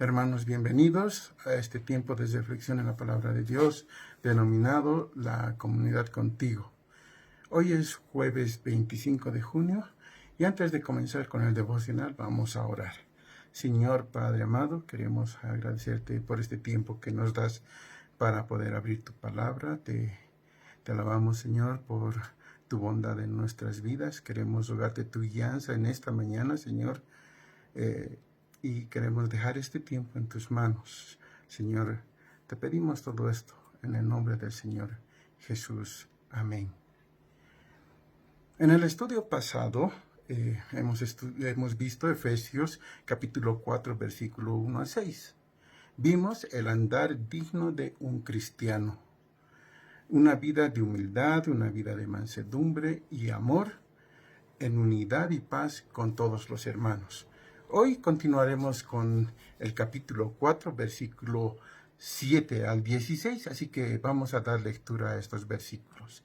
Hermanos, bienvenidos a este tiempo de reflexión en la palabra de Dios, denominado La Comunidad Contigo. Hoy es jueves 25 de junio y antes de comenzar con el devocional vamos a orar. Señor Padre amado, queremos agradecerte por este tiempo que nos das para poder abrir tu palabra. Te alabamos, Señor, por tu bondad en nuestras vidas. Queremos rogarte tu guianza en esta mañana, Señor, y queremos dejar este tiempo en tus manos. Señor, te pedimos todo esto en el nombre del Señor Jesús. Amén. En el estudio pasado hemos visto Efesios capítulo 4, versículo 1 a 6. Vimos el andar digno de un cristiano. Una vida de humildad, una vida de mansedumbre y amor, en unidad y paz con todos los hermanos. Hoy continuaremos con el capítulo 4, versículo 7 al 16, así que vamos a dar lectura a estos versículos.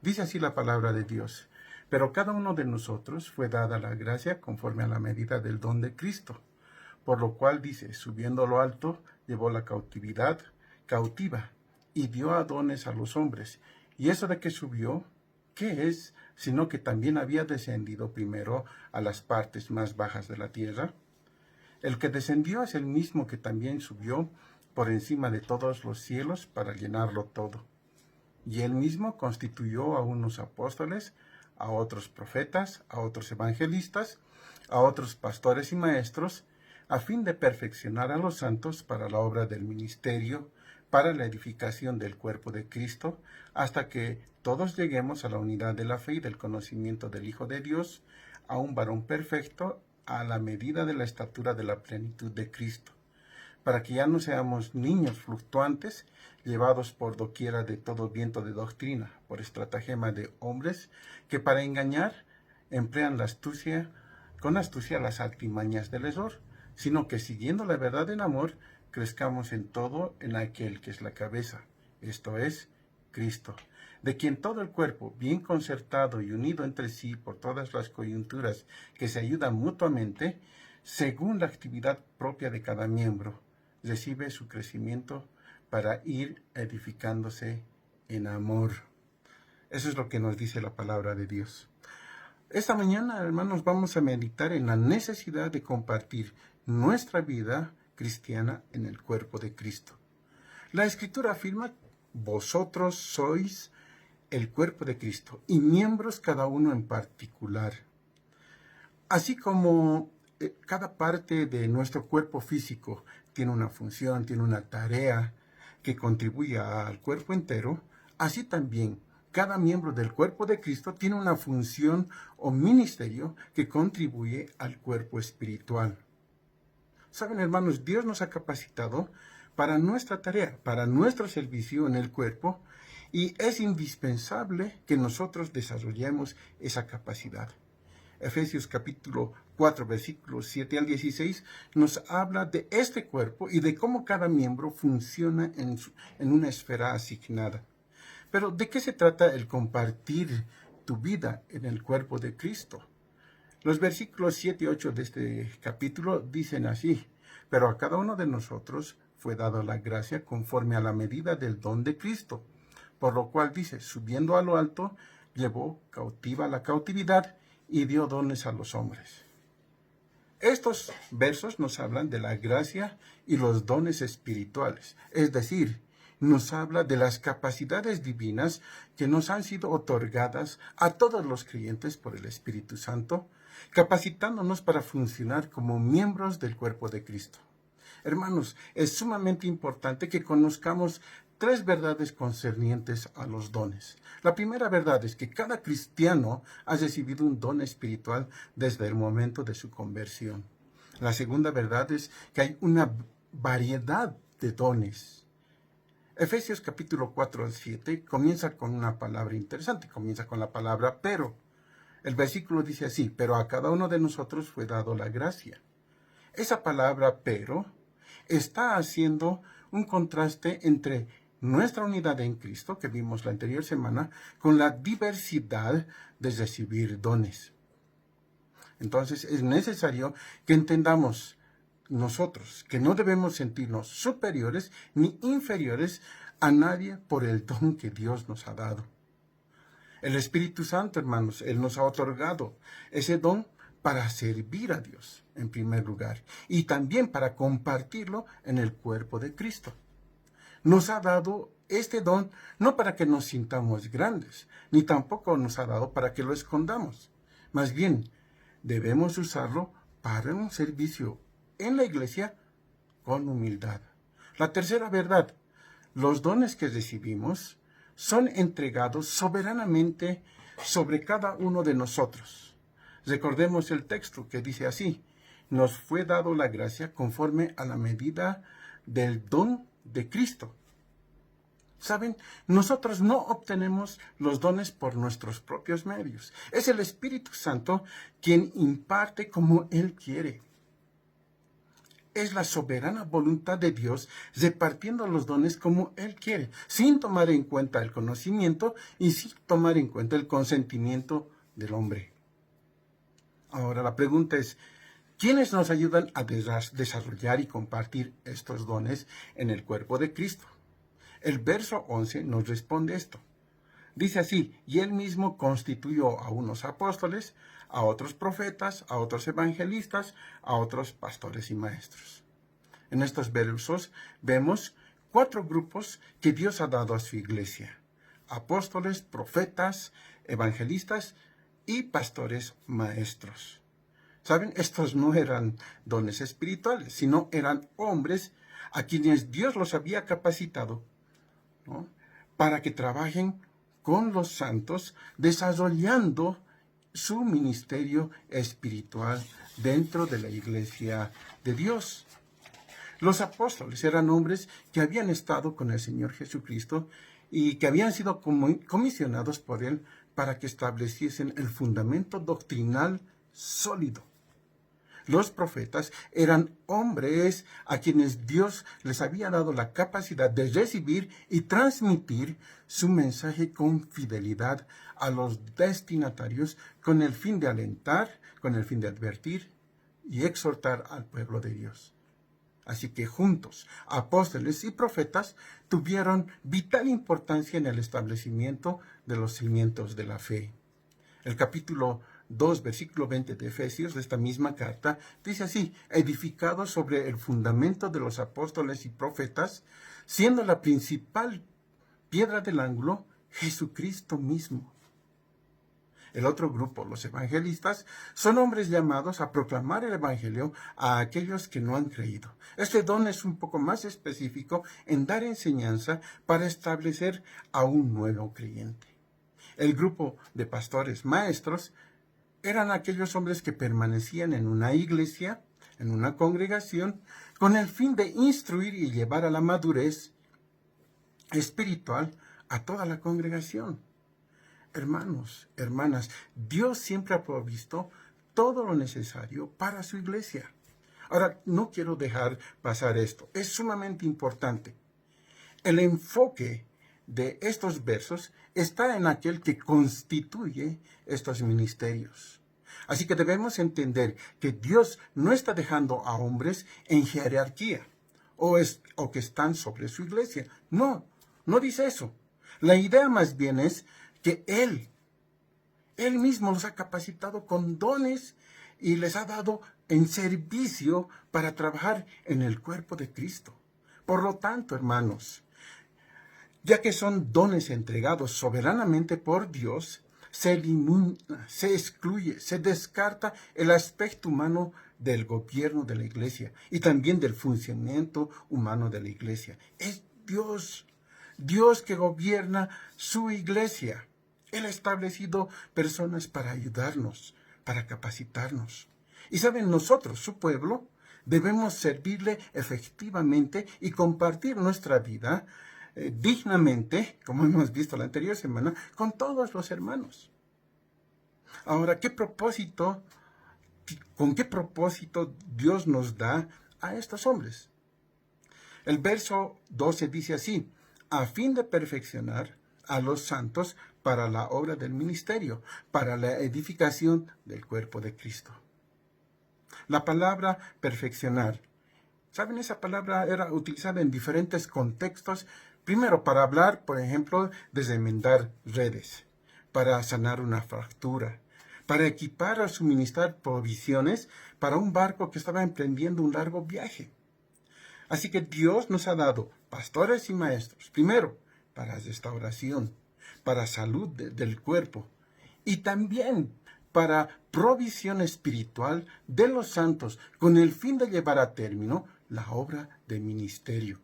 Dice así la palabra de Dios: pero cada uno de nosotros fue dada la gracia conforme a la medida del don de Cristo, por lo cual dice, subiendo a lo alto, llevó la cautividad cautiva y dio a dones a los hombres. Y eso de que subió, ¿qué es? Sino que también había descendido primero a las partes más bajas de la tierra. El que descendió es el mismo que también subió por encima de todos los cielos para llenarlo todo. Y él mismo constituyó a unos apóstoles, a otros profetas, a otros evangelistas, a otros pastores y maestros, a fin de perfeccionar a los santos para la obra del ministerio, para la edificación del cuerpo de Cristo, hasta que todos lleguemos a la unidad de la fe y del conocimiento del Hijo de Dios, a un varón perfecto, a la medida de la estatura de la plenitud de Cristo, para que ya no seamos niños fluctuantes, llevados por doquiera de todo viento de doctrina, por estratagema de hombres, que para engañar emplean con astucia las artimañas del error, sino que siguiendo la verdad en amor, crezcamos en todo en aquel que es la cabeza, esto es, Cristo, de quien todo el cuerpo, bien concertado y unido entre sí por todas las coyunturas que se ayudan mutuamente, según la actividad propia de cada miembro, recibe su crecimiento para ir edificándose en amor. Eso es lo que nos dice la palabra de Dios. Esta mañana, hermanos, vamos a meditar en la necesidad de compartir nuestra vida cristiana en el cuerpo de Cristo. La Escritura afirma: vosotros sois el cuerpo de Cristo y miembros cada uno en particular. Así como cada parte de nuestro cuerpo físico tiene una función, tiene una tarea que contribuye al cuerpo entero, así también cada miembro del cuerpo de Cristo tiene una función o ministerio que contribuye al cuerpo espiritual. Saben, hermanos, Dios nos ha capacitado para nuestra tarea, para nuestro servicio en el cuerpo, y es indispensable que nosotros desarrollemos esa capacidad. Efesios capítulo 4, versículos 7 al 16, nos habla de este cuerpo y de cómo cada miembro funciona en una esfera asignada. Pero, ¿de qué se trata el compartir tu vida en el cuerpo de Cristo? Los versículos 7 y 8 de este capítulo dicen así: pero a cada uno de nosotros fue dada la gracia conforme a la medida del don de Cristo, por lo cual dice, subiendo a lo alto, llevó cautiva la cautividad y dio dones a los hombres. Estos versos nos hablan de la gracia y los dones espirituales, es decir, nos habla de las capacidades divinas que nos han sido otorgadas a todos los creyentes por el Espíritu Santo, capacitándonos para funcionar como miembros del cuerpo de Cristo. Hermanos, es sumamente importante que conozcamos tres verdades concernientes a los dones. La primera verdad es que cada cristiano ha recibido un don espiritual desde el momento de su conversión. La segunda verdad es que hay una variedad de dones. Efesios capítulo 4 al 7 comienza con una palabra interesante, comienza con la palabra pero. El versículo dice así: pero a cada uno de nosotros fue dado la gracia. Esa palabra pero está haciendo un contraste entre nuestra unidad en Cristo, que vimos la anterior semana, con la diversidad de recibir dones. Entonces es necesario que entendamos nosotros, que no debemos sentirnos superiores ni inferiores a nadie por el don que Dios nos ha dado. El Espíritu Santo, hermanos, Él nos ha otorgado ese don para servir a Dios, en primer lugar, y también para compartirlo en el cuerpo de Cristo. Nos ha dado este don no para que nos sintamos grandes, ni tampoco nos ha dado para que lo escondamos. Más bien, debemos usarlo para un servicio en la iglesia con humildad. La tercera verdad, los dones que recibimos son entregados soberanamente sobre cada uno de nosotros. Recordemos el texto que dice así: nos fue dado la gracia conforme a la medida del don de Cristo. ¿Saben? Nosotros no obtenemos los dones por nuestros propios medios. Es el Espíritu Santo quien imparte como Él quiere. Es la soberana voluntad de Dios repartiendo los dones como Él quiere, sin tomar en cuenta el conocimiento y sin tomar en cuenta el consentimiento del hombre. Ahora la pregunta es, ¿quiénes nos ayudan a desarrollar y compartir estos dones en el cuerpo de Cristo? El verso 11 nos responde esto. Dice así: y Él mismo constituyó a unos apóstoles, a otros profetas, a otros evangelistas, a otros pastores y maestros. En estos versos vemos 4 grupos que Dios ha dado a su iglesia: apóstoles, profetas, evangelistas y pastores maestros. ¿Saben? Estos no eran dones espirituales, sino eran hombres a quienes Dios los había capacitado, ¿no?, para que trabajen con los santos, desarrollando su ministerio espiritual dentro de la iglesia de Dios. Los apóstoles eran hombres que habían estado con el Señor Jesucristo y que habían sido comisionados por Él para que estableciesen el fundamento doctrinal sólido. Los profetas eran hombres a quienes Dios les había dado la capacidad de recibir y transmitir su mensaje con fidelidad a los destinatarios, con el fin de alentar, con el fin de advertir y exhortar al pueblo de Dios. Así que juntos, apóstoles y profetas tuvieron vital importancia en el establecimiento de los cimientos de la fe. El capítulo 2, versículo 20 de Efesios, de esta misma carta, dice así: edificados sobre el fundamento de los apóstoles y profetas, siendo la principal piedra del ángulo Jesucristo mismo. El otro grupo, los evangelistas, son hombres llamados a proclamar el evangelio a aquellos que no han creído. Este don es un poco más específico en dar enseñanza para establecer a un nuevo creyente. El grupo de pastores maestros eran aquellos hombres que permanecían en una iglesia, en una congregación, con el fin de instruir y llevar a la madurez espiritual a toda la congregación. Hermanos, hermanas, Dios siempre ha provisto todo lo necesario para su iglesia. Ahora, no quiero dejar pasar esto. Es sumamente importante. El enfoque de estos versos está en aquel que constituye estos ministerios. Así que debemos entender que Dios no está dejando a hombres en jerarquía o que están sobre su iglesia. No dice eso. La idea más bien es que Él mismo los ha capacitado con dones y les ha dado en servicio para trabajar en el cuerpo de Cristo. Por lo tanto, hermanos, ya que son dones entregados soberanamente por Dios, se elimina, se excluye, se descarta el aspecto humano del gobierno de la iglesia y también del funcionamiento humano de la iglesia. Es Dios que gobierna su iglesia. Él ha establecido personas para ayudarnos, para capacitarnos. Y saben, nosotros, su pueblo, debemos servirle efectivamente y compartir nuestra vida dignamente, como hemos visto la anterior semana, con todos los hermanos. Ahora, ¿con qué propósito Dios nos da a estos hombres? El verso 12 dice así: a fin de perfeccionar a los santos para la obra del ministerio, para la edificación del cuerpo de Cristo. La palabra perfeccionar ¿Saben? Esa palabra era utilizada en diferentes contextos. Primero, para hablar, por ejemplo, de enmendar redes, para sanar una fractura, para equipar o suministrar provisiones para un barco que estaba emprendiendo un largo viaje. Así que Dios nos ha dado pastores y maestros, primero, para restauración, para salud del cuerpo y también para provisión espiritual de los santos, con el fin de llevar a término la obra de ministerio.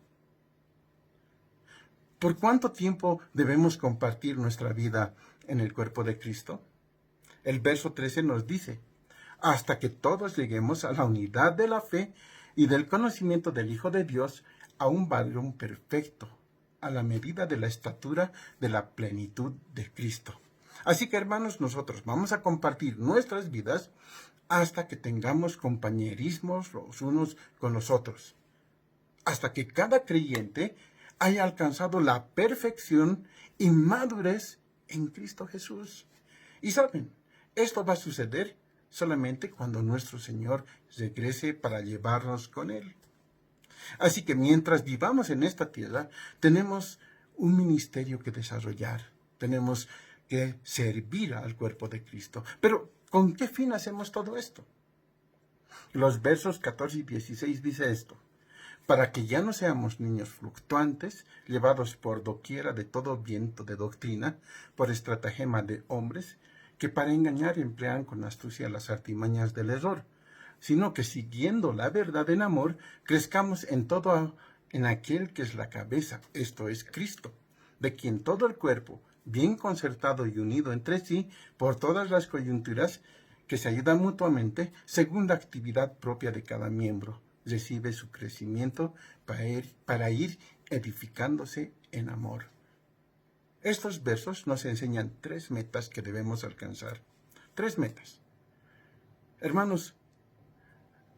¿Por cuánto tiempo debemos compartir nuestra vida en el cuerpo de Cristo? El verso 13 nos dice, hasta que todos lleguemos a la unidad de la fe y del conocimiento del Hijo de Dios, a un varón perfecto, a la medida de la estatura de la plenitud de Cristo. Así que, hermanos, nosotros vamos a compartir nuestras vidas hasta que tengamos compañerismos los unos con los otros, hasta que cada creyente haya alcanzado la perfección y madurez en Cristo Jesús. Y saben, esto va a suceder solamente cuando nuestro Señor regrese para llevarnos con Él. Así que mientras vivamos en esta tierra, tenemos un ministerio que desarrollar. Tenemos que servir al cuerpo de Cristo. Pero, ¿con qué fin hacemos todo esto? Los versos 14 y 16 dice esto: para que ya no seamos niños fluctuantes, llevados por doquiera de todo viento de doctrina, por estratagema de hombres, que para engañar emplean con astucia las artimañas del error, sino que siguiendo la verdad en amor, crezcamos en todo en aquel que es la cabeza, esto es Cristo, de quien todo el cuerpo, bien concertado y unido entre sí, por todas las coyunturas, que se ayudan mutuamente, según la actividad propia de cada miembro, recibe su crecimiento para ir edificándose en amor. Estos versos nos enseñan 3 metas que debemos alcanzar. 3 metas. Hermanos,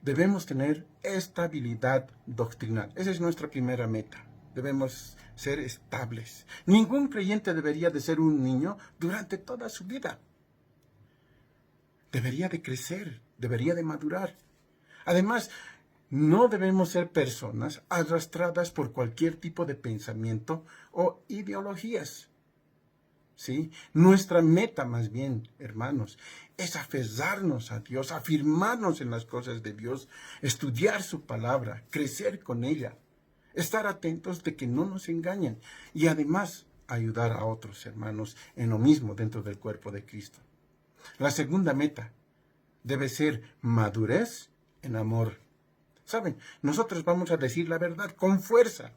debemos tener estabilidad doctrinal. Esa es nuestra primera meta. Debemos ser estables. Ningún creyente debería de ser un niño durante toda su vida. Debería de crecer, debería de madurar. Además, no debemos ser personas arrastradas por cualquier tipo de pensamiento o ideologías. ¿Sí? Nuestra meta, más bien, hermanos, es aferrarnos a Dios, afirmarnos en las cosas de Dios, estudiar su palabra, crecer con ella, estar atentos de que no nos engañen y además ayudar a otros hermanos en lo mismo dentro del cuerpo de Cristo. La segunda meta debe ser madurez en amor. ¿Saben? Nosotros vamos a decir la verdad con fuerza.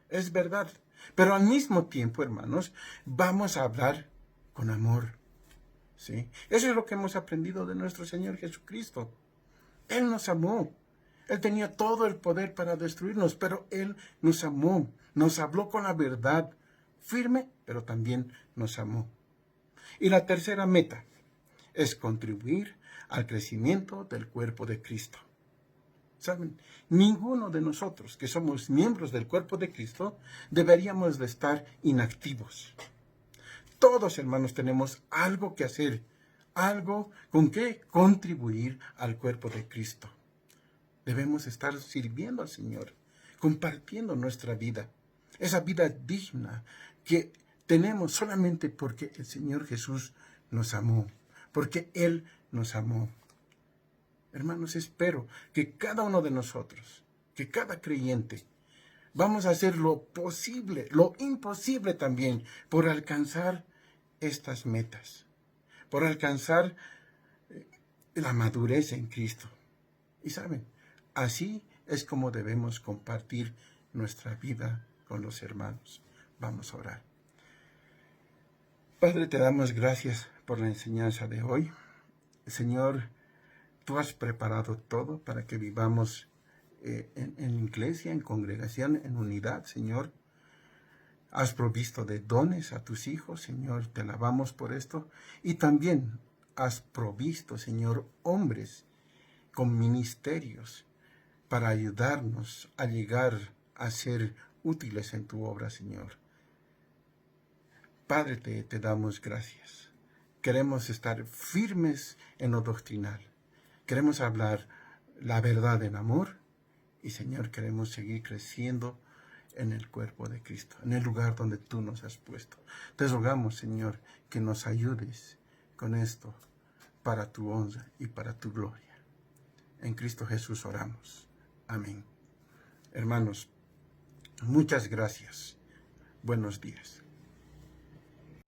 Es verdad. Pero al mismo tiempo, hermanos, vamos a hablar con amor. ¿Sí? Eso es lo que hemos aprendido de nuestro Señor Jesucristo. Él nos amó. Él tenía todo el poder para destruirnos, pero Él nos amó. Nos habló con la verdad firme, pero también nos amó. Y la tercera meta es contribuir al crecimiento del cuerpo de Cristo. ¿Saben? Ninguno de nosotros que somos miembros del cuerpo de Cristo deberíamos de estar inactivos. Todos, hermanos, tenemos algo que hacer, algo con que contribuir al cuerpo de Cristo. Debemos estar sirviendo al Señor, compartiendo nuestra vida, esa vida digna que tenemos solamente porque el Señor Jesús nos amó, porque Él nos amó. Hermanos, espero que cada uno de nosotros, que cada creyente, vamos a hacer lo posible, lo imposible también, por alcanzar estas metas, por alcanzar la madurez en Cristo. Y saben, así es como debemos compartir nuestra vida con los hermanos. Vamos a orar. Padre, te damos gracias por la enseñanza de hoy. Señor, tú has preparado todo para que vivamos en iglesia, en congregación, en unidad, Señor. Has provisto de dones a tus hijos, Señor, te alabamos por esto. Y también has provisto, Señor, hombres con ministerios para ayudarnos a llegar a ser útiles en tu obra, Señor. Padre, te damos gracias. Queremos estar firmes en lo doctrinal. Queremos hablar la verdad en amor Y Señor, queremos seguir creciendo en el cuerpo de Cristo, en el lugar donde tú nos has puesto. Te rogamos, Señor, que nos ayudes con esto para tu honra y para tu gloria. En Cristo Jesús oramos. Amén. Hermanos, muchas gracias. Buenos días.